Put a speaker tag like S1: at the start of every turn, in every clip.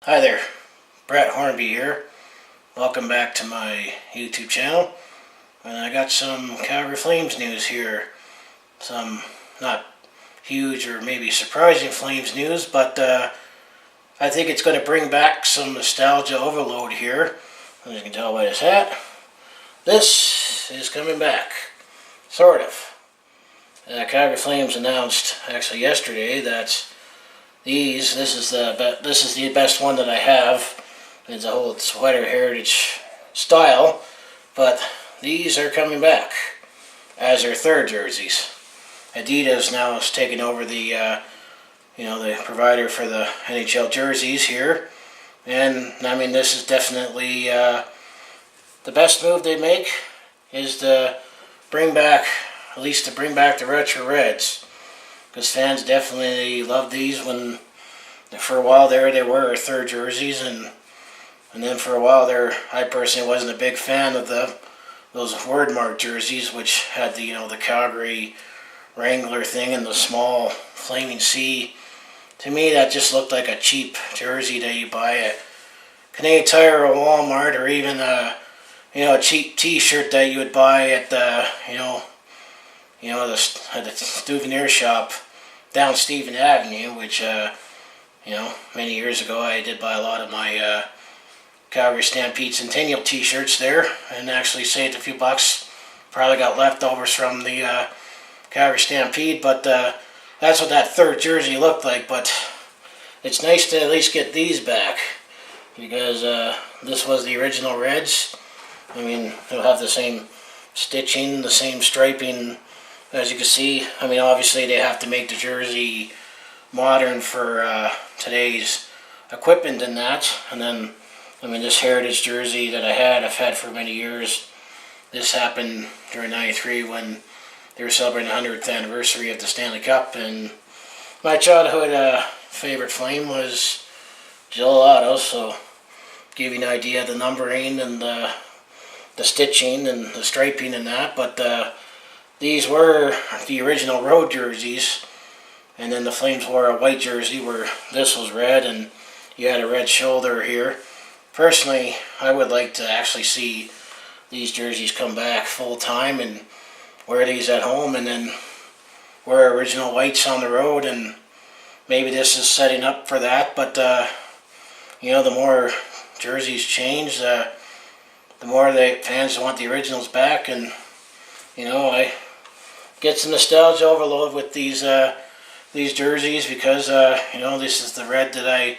S1: Hi there, Brett Hornby here. Welcome back to my YouTube channel. And I got some Calgary Flames news here. Some not huge or maybe surprising Flames news, but I think it's going to bring back some nostalgia overload here. As you can tell by this hat, this is coming back, sort of. Calgary Flames announced actually yesterday that this is the best one that I have. It's a whole sweater heritage style, but these are coming back as their third jerseys. Adidas now has taken over the the provider for the NHL jerseys here, and I mean this is definitely the best move they make is to bring back the retro reds. Because fans definitely love these. When for a while there they were our third jerseys, and then for a while there I personally wasn't a big fan of those word mark jerseys, which had the Calgary Wrangler thing and the small flaming C. To me that just looked like a cheap jersey that you buy at Canadian Tire or Walmart, or even a cheap T-shirt that you would buy at the the souvenir shop down Stephen Avenue, which many years ago I did buy a lot of my Calgary Stampede Centennial T-shirts there, and actually saved a few bucks. Probably got leftovers from the Calgary Stampede, but that's what that third jersey looked like. But it's nice to at least get these back, because this was the original Reds. I mean, they'll have the same stitching, the same striping. As you can see, I mean, obviously they have to make the jersey modern for today's equipment and that. And then, I mean, this heritage jersey that I've had for many years. This happened during '93 when they were celebrating the 100th anniversary of the Stanley Cup. And my childhood favorite Flame was Gelato, so give you an idea of the numbering and the stitching and the striping and that. But these were the original road jerseys, and then the Flames wore a white jersey where this was red and you had a red shoulder here. Personally, I would like to actually see these jerseys come back full time and wear these at home, and then wear original whites on the road. And maybe this is setting up for that, but the more jerseys change, the more the fans want the originals back. And I get some nostalgia overload with these jerseys, because this is the red that I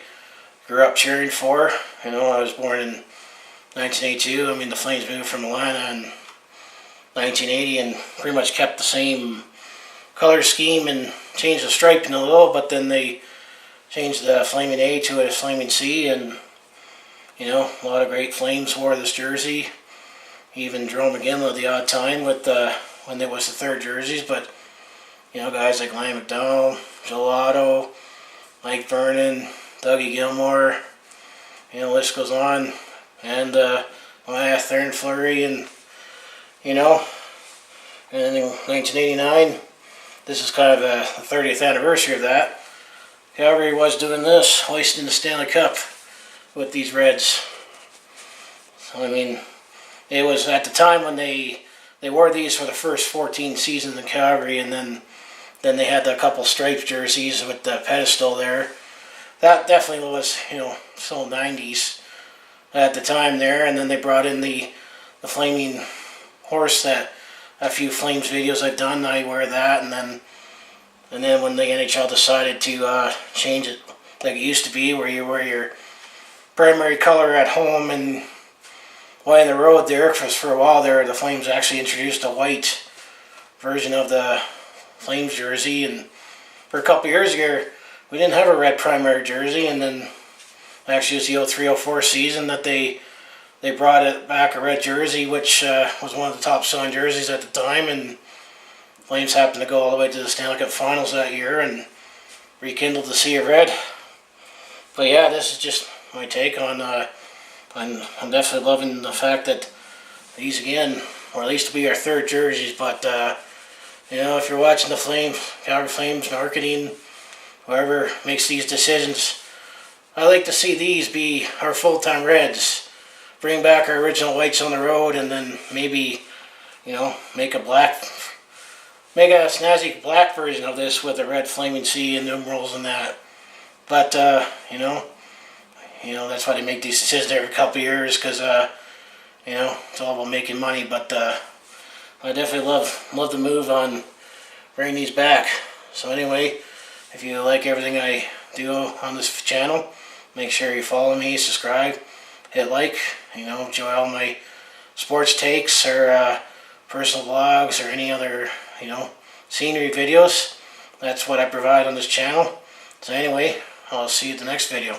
S1: grew up cheering for. I was born in 1982. I mean, the Flames moved from Atlanta in 1980 and pretty much kept the same color scheme and changed the striping a little, but then they changed the Flaming A to a Flaming C, and a lot of great Flames wore this jersey. Even Jerome McGinley the odd time with when it was the third jerseys. But guys like Liam McDonald, Gelato, Mike Vernon, Dougie Gilmore, the list goes on, and Maya Thurn Fleury, and in 1989, this is kind of the 30th anniversary of that. Calgary was doing this, hoisting the Stanley Cup with these Reds. So, I mean, it was at the time when they wore these for the first 14 seasons in Calgary, and then they had a couple striped jerseys with the pedestal there. That definitely was, so 90s at the time there. And then they brought in the flaming horse, that a few Flames videos I've done, I wear that. And then when the NHL decided to change it like it used to be, where you wear your primary color at home and white on the road there, because for a while there the Flames actually introduced a white version of the Flames jersey, and for a couple years ago we didn't have a red primary jersey, and then actually it was the 03-04 season that they brought it back, a red jersey, which was one of the top selling jerseys at the time, and Flames happened to go all the way to the Stanley Cup Finals that year and rekindled the sea of red. But yeah, this is just my take on I'm definitely loving the fact that these again, or at least to be our third jerseys. But if you're watching the Calgary Flames marketing, whoever makes these decisions, I like to see these be our full-time reds. Bring back our original whites on the road, and then maybe, you know, make a snazzy black version of this with a red flaming C and numerals and that. But you know, that's why they make these decisions every couple of years, because you know, it's all about making money. But I definitely love the move on bringing these back. So anyway, if you like everything I do on this channel, make sure you follow me, subscribe, hit like. You know, enjoy all my sports takes or personal vlogs or any other, you know, scenery videos. That's what I provide on this channel. So anyway, I'll see you at the next video.